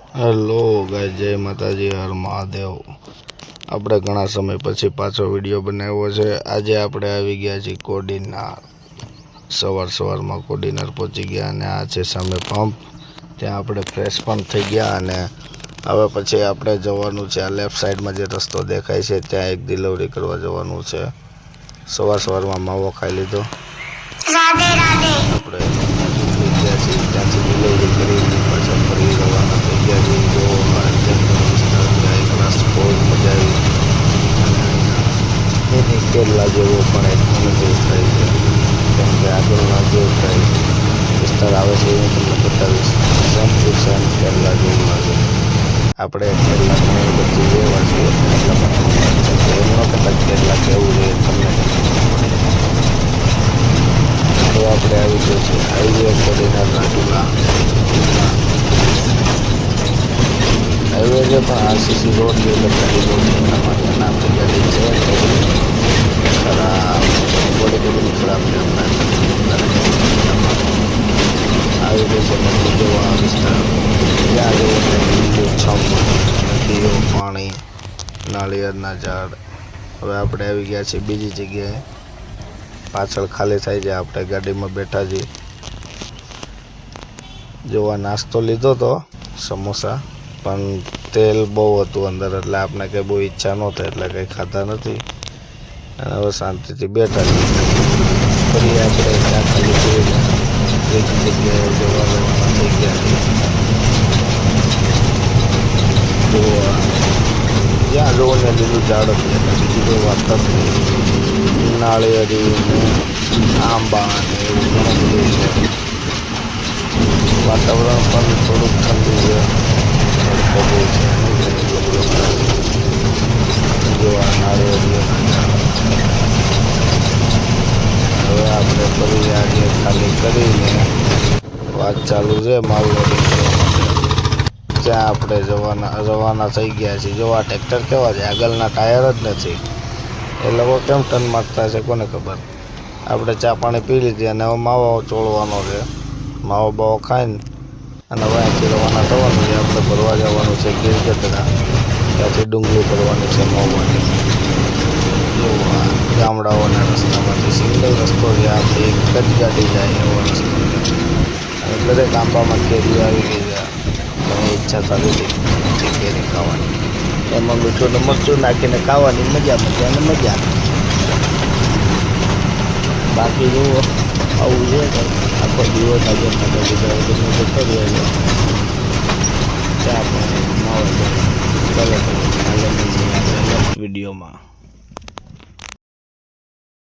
Hello ગાય, જય માતાજી, હર મહાદેવ। આપણે ઘણા સમય પછી પાછો વિડીયો બનાવ્યો છે। આજે આપણે આવી ગયા છીએ કોડીનાર। સવારમાં કોડીનાર પહોંચી ગયા અને આ છે સામે પંપ। ત્યાં આપણે ફ્રેશ પણ થઈ ગયા અને હવે પછી આપણે જવાનું છે આ લેફ્ટ સાઈડમાં જે રસ્તો દેખાય છે ત્યાં એક ડિલિવરી કરવા જવાનું છે। સવારમાં માવો ખાઈ લીધો। રાધે રાધે। આપણે નીકળી ગયા છીએ ત્યાંથી ડિલિવરી કરી પાછા ફરી રવાના થઈ ગયા છીએ। જો જંગલ વિસ્તાર એકલા બહુ મજા આવી અને એની કેરલા જેવો પણ એક અનુભવ થાય છે, કેમ કે આગળના જે કંઈ વિસ્તાર આવે છે એ હું તમને બતાવીશ। સેમ ટુ સેમ કેરલા જેવું લાગે। આપણે કેરલા ઘણી બધી એવા છીએ એટલા માટે એમનો કદાચ કેરલા કેવું છે તમને તો આપણે આવી ગયો છે હાઈવે કોડીનારના જૂના હાઈવે છે પણ આરસીસી રોડ છે એટલે ગાડી રોડ છે એટલા માટે નામની ગાડી છે ખરાબ બોડી ખરાબ છે આવી ગઈ છે નદી જેવા વિસ્તાર જ્યાં જેવું છમ નદીઓ પાણી નાળિયેરના ઝાડ। હવે આપણે આવી ગયા છીએ બીજી જગ્યાએ, પાછળ ખાલી થાય છે આપણે ગાડીમાં બેઠા છીએ। જોવા નાસ્તો લીધો તો સમોસા પણ તેલ બહુ હતું અંદર એટલે આપણે કંઈ બહુ ઈચ્છા ન થઈ એટલે કંઈ ખાતા નથી અને હવે શાંતિથી બેઠા છીએ। ફરી આપણે ત્યાં ખાલી જોઈને બીજી જગ્યાએ જવા રવાના થઈ ગયા છીએ। જ્યાં જોવો ને લીલું ઝાડ હતું એટલે બીજી કોઈ વાત નથી। નાળિયેરી આંબા અને એવું ઘણું બધું છે। વાતાવરણ પણ થોડુંક ઠંડુ છે, તડકો બહુ છે જોવા નાળિયેરીઓના ઝાડ। હવે આપણે ફરી આજે ખાલી કરીને વાત ચાલુ છે માલ લોડિંગ કરવા માટે, ત્યાં આપણે રવાના થઈ ગયા છીએ। જો આ ટ્રેક્ટર કેવા છે, આગળના ટાયર જ નથી, એ લોકો કેમ ટર્ન મારતા છે કોને ખબર। આપણે ચા પાણી પી લીધી અને હવે માવો ચોળવાનો છે। માવો બાવો ખાઈને અને હવે અહીંથી રવાના થવાનું છે। આપણે ભરવા જવાનું છે ગીરગઢડા, ત્યાંથી ડુંગળી ભરવાની છે મહુવાની। ગામડાઓના રસ્તામાંથી સિંગલ રસ્તો છે, આપણે એક જ ગાડી જાય એવો રસ્તો છે અને દરેક આંબામાં કેરીઓ આવી ગઈ છે। ઘણી ઈચ્છા થતી હતી કેરી ખાવાની, એમાં મીઠું ને મરચું નાખીને ખાવાની મજા અને મજા। બાકી જુઓ આવું છે આખો દિવસ આજે જતો રહ્યો ચા પણ માવો ચાલો વિડીયોમાં।